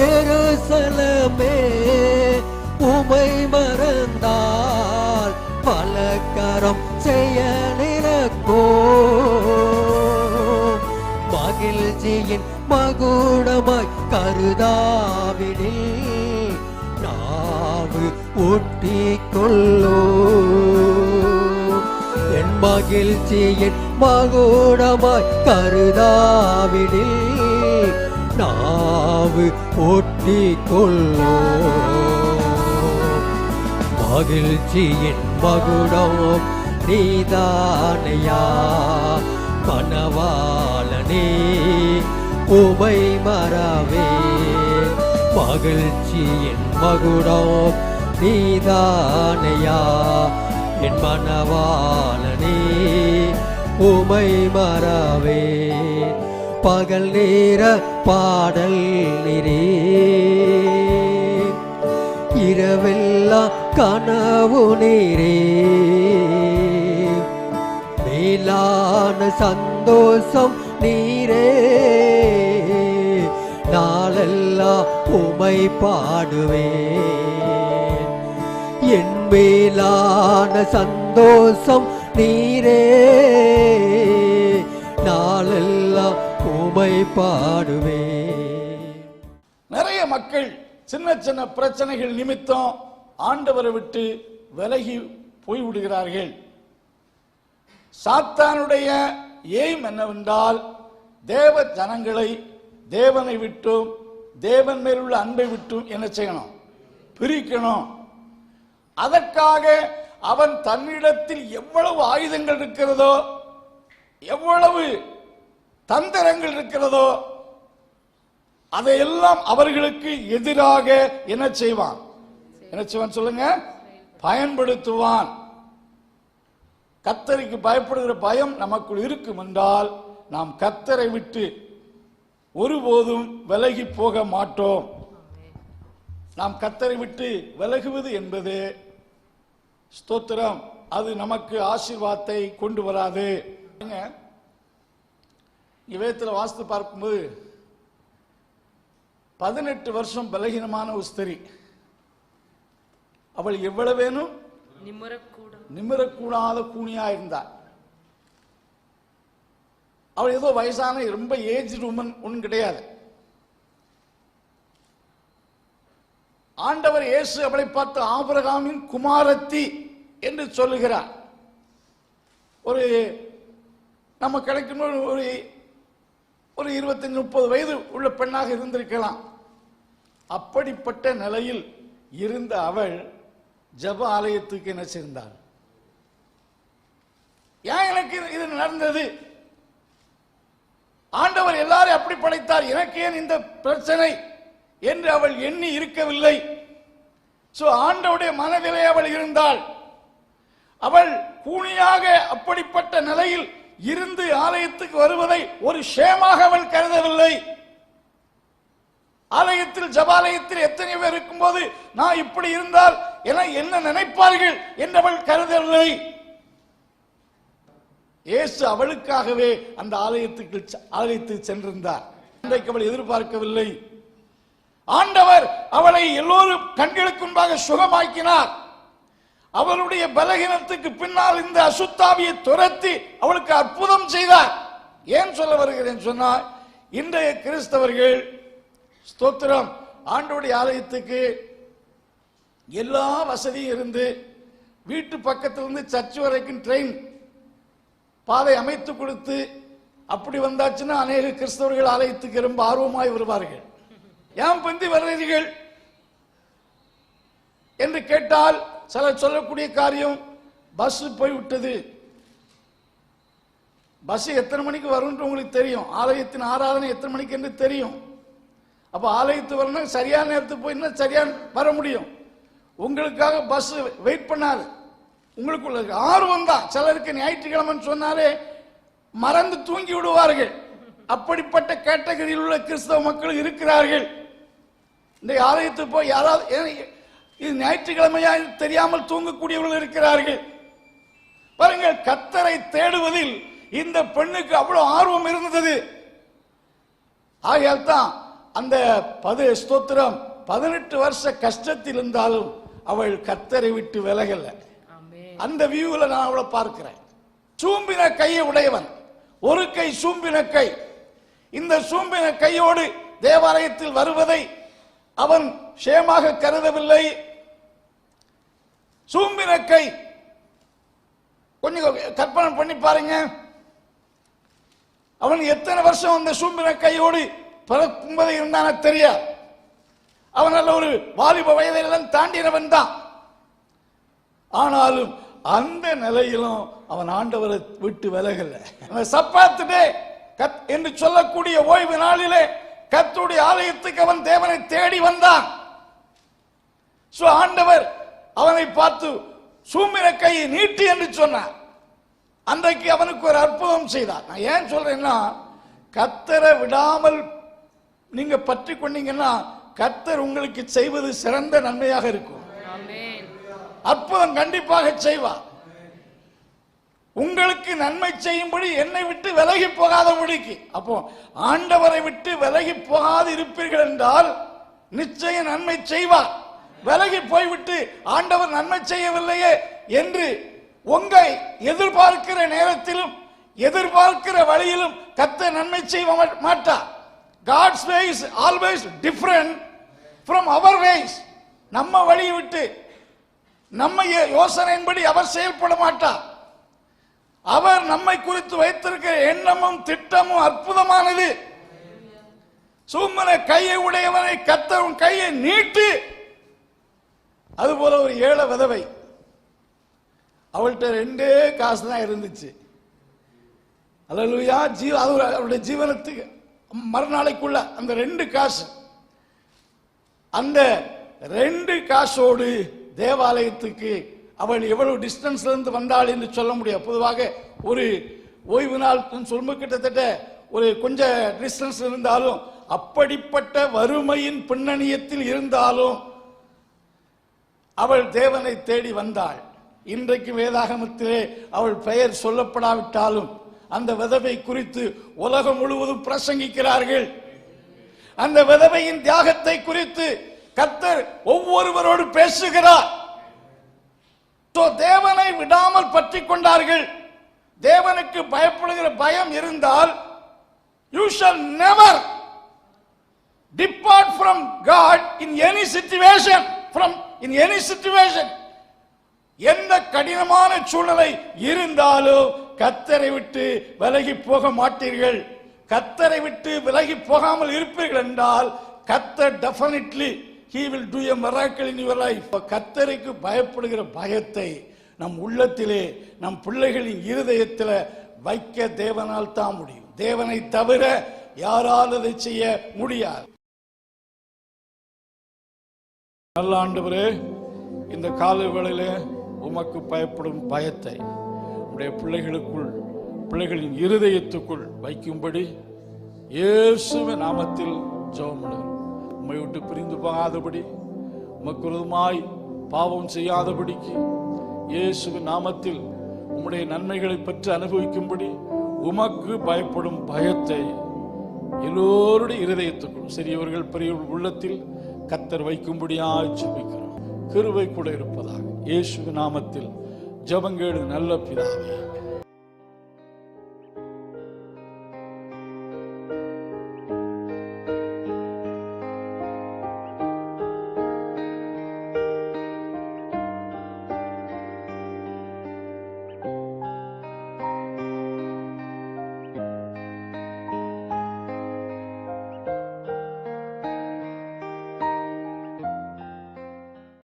எருசலமே உமை மறந்தால் பலகரம் செயலிழக்கோ. மகிழ்ச்சியின் மகுடமாய் கருதாவிடில் நாவு ஒட்டிக்கொள்ளோ. என் மகிழ்ச்சியின் மகுடமாய் கருதாவிடில் நாவு ஒட்டிக்கொள்ளோ. மகிழ்ச்சியின் மகுடம் நீதானையா மணவாளனே உமை மறவே. மகிழ்ச்சியின் மகுடம் நீதானையா என் மணவாளனே உமை மறவே. பகல் நேர பாடல் நிறே இரவெல்லாம் கனவு நீரே. மேலான சந்தோஷம் நீரே நாளெல்லாம் உமை பாடுவேன். என் மேலான சந்தோஷம் நீரே நாளெல்லாம் உமை பாடுவேன். நிறைய மக்கள் சின்ன சின்ன பிரச்சனைகள் நிமித்தம் ஆண்டவரை விட்டு விலகி போய்விடுகிறார்கள். சாத்தானுடைய எய்ம் என்னவென்றால் தேவ ஜனங்களை தேவனை விட்டும் தேவன் மேலுள்ள அன்பை விட்டும் என்ன செய்யணும்? பிரிக்கணும். அதற்காக அவன் தன்னிடத்தில் எவ்வளவு ஆயுதங்கள் இருக்கிறதோ எவ்வளவு தந்திரங்கள் இருக்கிறதோ அதையெல்லாம் அவர்களுக்கு எதிராக என்ன செய்வான்? என்ன செய்வான் சொல்லுங்க? பயன்படுத்துவான். கர்த்தருக்கு பயப்படுகிற பயம் நமக்குள் இருக்கும் என்றால் நாம் கர்த்தரை விட்டு ஒருபோதும் விலகி போக மாட்டோம். நாம் கர்த்தரை விட்டு விலகுவது என்பது ஸ்தோத்திரம், அது நமக்கு ஆசீர்வாதத்தை கொண்டு வராது. வேதத்தில் வாஸ்து பார்க்கும்போது 18 வருஷம் பலகீனமான ஒரு ஸ்திரீ, அவள் எவ்வளவேனும் நிமிரக்கூடாத கூனியா இருந்தாள். அவள் ஏதோ வயசான ரொம்ப ஏஜ்டு உமன் ஒன்றும் கிடையாது. ஆண்டவர் இயேசு அவளை பார்த்து ஆபிரகாமின் குமாரத்தி என்று சொல்லுகிறார். ஒரு நம்ம கிடைக்கும் ஒரு 25-30 வயது உள்ள பெண்ணாக இருந்திருக்கலாம். அப்படிப்பட்ட நிலையில் இருந்த அவள் ஜெப ஆலயத்துக்கு என்ன செய்தாள்? ஏன் எனக்கு இது நடந்தது? ஆண்டவர் எல்லாரும் அப்படி படைத்தார், எனக்கு ஏன் இந்த பிரச்சனை என்று அவள் எண்ணி இருக்கவில்லை. ஆண்டவருடைய மனதிலே அவள் இருந்தாள். அவள் கூனியாக அப்படிப்பட்ட நிலையில் இருந்து ஆலயத்துக்கு வருவதை ஒரு ஷேமாக அவள் கருதவில்லை. ஆலயத்தில் ஜபாலயத்தில் எத்தனை பேர் இருக்கும்போது நான் இப்படி இருந்தால் என்ன நினைப்பார்கள் என்று அவள் கருதவில்லை. இயேசு அவளுக்காகவே அந்த ஆலயத்துக்கு சென்றிருந்தார். இன்றைக்கு அவள் எதிர்பார்க்கவில்லை. ஆண்டவர் அவளை எல்லோரும் கண்களுக்கு முன்பாக சுகமாக்கினார். அவளுடைய பலகீனத்துக்கு பின்னால் இந்த அசுத்தாவியை துரத்தி அவளுக்கு அற்புதம் செய்தார். ஏன் சொல்ல வருகிறேன் சொன்னால், இன்றைய கிறிஸ்தவர்கள் ஸ்தோத்திரம் ஆண்டவருடைய ஆலயத்துக்கு எல்லா வசதியும் இருந்து வீட்டு பக்கத்திலிருந்து சர்ச் வரைக்கும் ட்ரெயின் பாதை அமைத்து கொடுத்து அப்படி வந்தாச்சுன்னா அநேக கிறிஸ்தவர்கள் ஆலயத்துக்கு ரொம்ப ஆர்வமாய் வருவார்கள். ஏன் பந்தி வர்றீர்கள் என்று கேட்டால் சிலர் சொல்லக்கூடிய காரியம், பஸ் போய்விட்டது. பஸ் எத்தனை மணிக்கு வரும் உங்களுக்கு தெரியும், ஆலயத்தின் ஆராதனை எத்தனை மணிக்கு என்று தெரியும். அப்ப ஆலயத்துக்கு வரணும், சரியான நேரத்துக்கு போய் இன்னும் சரியான வர முடியும். உங்களுக்காக பஸ் வெயிட் பண்ணாது. உங்களுக்குள்ள ஆர்வம் தான். சிலருக்கு ஞாயிற்றுக்கிழமை சொன்னாலே மறந்து தூங்கி விடுவார்கள். அப்படிப்பட்ட கேட்டகரியில் உள்ள கிறிஸ்தவ மக்கள் இருக்கிறார்கள். இந்த ஆலயத்துக்கு போய் யாராவது இது ஞாயிற்றுக்கிழமையா தெரியாமல் தூங்கக்கூடியவர்கள் இருக்கிறார்கள். பாருங்கள், கர்த்தரை தேடுவதில் இந்த பெண்ணுக்கு அவ்வளவு ஆர்வம் இருந்தது. ஆகையால் தான் அந்த ஸ்தோத்திரம் 18 வருஷ கஷ்டத்தில் இருந்தாலும் அவள் கர்த்தரை விட்டு விலகல. அந்த வியூல நான் அவளை பார்க்கிறேன். சூம்பின கையை உடையவன், ஒரு கை சூம்பின கை. இந்த சூம்பின கையோடு தேவாலயத்தில் வருவதை அவன் சேமாக கருதவில்லை. சூம்பின கை, கொஞ்சம் கற்பனை பண்ணி பாருங்க. அவன் எத்தனை வருஷம் அந்த சூம்பின கையோடு பிறக்கும்போது இருந்தான தெரியாது. அவன் நல்ல ஒரு வாலிப வயதையெல்லாம் தாண்டினவன் தான். ஆனாலும் அந்த நிலையிலும் அவன் ஆண்டவரை விட்டு விலகல. சப்பாத்து டே என்று சொல்லக்கூடிய ஓய்வு நாளிலே கர்த்தருடைய ஆலயத்துக்கு அவன் தேவனை தேடி வந்தான். ஆண்டவர் அவனை பார்த்து சூம்பின கையை நீட்டி என்று சொன்னார். அன்றைக்கு அவனுக்கு ஒரு அற்புதம் செய்தார். நான் ஏன் சொல்றேன்னா, கர்த்தரை விடாமல் நீங்க பற்றி கொண்டீங்கன்னா கர்த்தர் உங்களுக்கு செய்வது சிறந்த நன்மையாக இருக்கும். அற்புதம் கண்டிப்பாக செய்வார். உங்களுக்கு நன்மை செய்யும்படி என்னை விட்டு விலகி போகாதபடிக்கு. அப்போ ஆண்டவரை விட்டு விலகி போகாது இருப்பீர்கள் என்றால் நிச்சயம் நன்மை செய்வார். விலகி போய்விட்டு ஆண்டவர் நன்மை செய்யவில்லையே என்று உங்களை எதிர்பார்க்கிற நேரத்திலும் எதிர்பார்க்கிற வழியிலும் கர்த்தர் நன்மை செய்ய மாட்டார். God's way is always different from our ways. நம்ம வழியை விட்டு நம்ம யோசனையின்படி அவர் செயல்பட மாட்டார். அவர் நம்மை குறித்து வைத்திருக்கிற எண்ணமும் திட்டமும் அற்புதமானது. சூம்பின கையை உடையவனை கர்த்தர் கையை நீட்டி. அதுபோல ஒரு ஏழை விதவை, அவள்கிட்ட 2 காசு தான் இருந்துச்சு. அல்லேலூயா. அவருடைய ஜீவனத்துக்கு மறுநாளைக்குள்ள அந்த 2 காசு, அந்த 2 காசோடு தேவாலயத்துக்கு அவள் எவ்வளவு டிஸ்டன்ஸ்ல இருந்து வந்தாள் என்று சொல்ல முடியாது. பொதுவாக ஒரு ஓய்வு நாள் சொல்லும்போது கிட்டத்தட்ட ஒரு கொஞ்சம் டிஸ்டன்ஸ் இருந்தாலும், அப்படிப்பட்ட வறுமையின் பின்னணியத்தில் இருந்தாலும் அவள் தேவனை தேடி வந்தாள். இன்றைக்கு வேதாகமத்திலே அவள் பெயர் சொல்லப்படாவிட்டாலும் அந்த விதவை குறித்து உலகம் முழுவதும் பிரசங்கிக்கிறார்கள். அந்த விதவையின் தியாகத்தை குறித்து கர்த்தர் ஒவ்வொருவரோடு பேசுகிறார். தேவனை விடாமல் பற்றி கொண்டார்கள். தேவனுக்கு பயப்படுகிற பயம் இருந்தால் you shall never depart from God in any situation. எந்த கடினமான சூழ்நிலை இருந்தாலும் கர்த்தரை விட்டு விலகி போக மாட்டீர்கள். கர்த்தரை விட்டு விலகி போகாமல் இருப்பீர்கள் என்றால் கர்த்தர் definitely he will do a miracle in your life. கர்த்தருக்கு பயப்படுகிற பயத்தை நம் உள்ளத்திலே, நம் பிள்ளைகளின் இருதயத்தில் வைக்க தேவனால் தான் முடியும். தேவனை தவிர யாரால் அதை செய்ய முடியாது. நல்ல ஆண்டவரே, இந்த காலை வேளையிலே உமக்கு பயப்படும் பயத்தை உடைய பிள்ளைகளின் இருதயத்துக்குள் வைக்கும்படி இயேசுவின் நாமத்தில் ஜெபம். உம்மை விட்டு பிரிந்து போகாதபடி, உமக்கு விரோதமாய் பாவம் செய்யாதபடிக்கு இயேசுவின் நாமத்தில் உம்முடைய நன்மைகளை பற்றி அனுபவிக்கும்படி உமக்கு பயப்படும் பயத்தை எல்லோருடைய இருதயத்துக்குள், சிறியவர்கள் பெரியவர்கள் உள்ளத்தில் கர்த்தர் வைக்கும்படியாய் ஜெபிக்கிறோம். கிருபை கூட இருப்பதாக இயேசுவின் நாமத்தில் ஜெபங்கேடு நல்ல பிதாவே.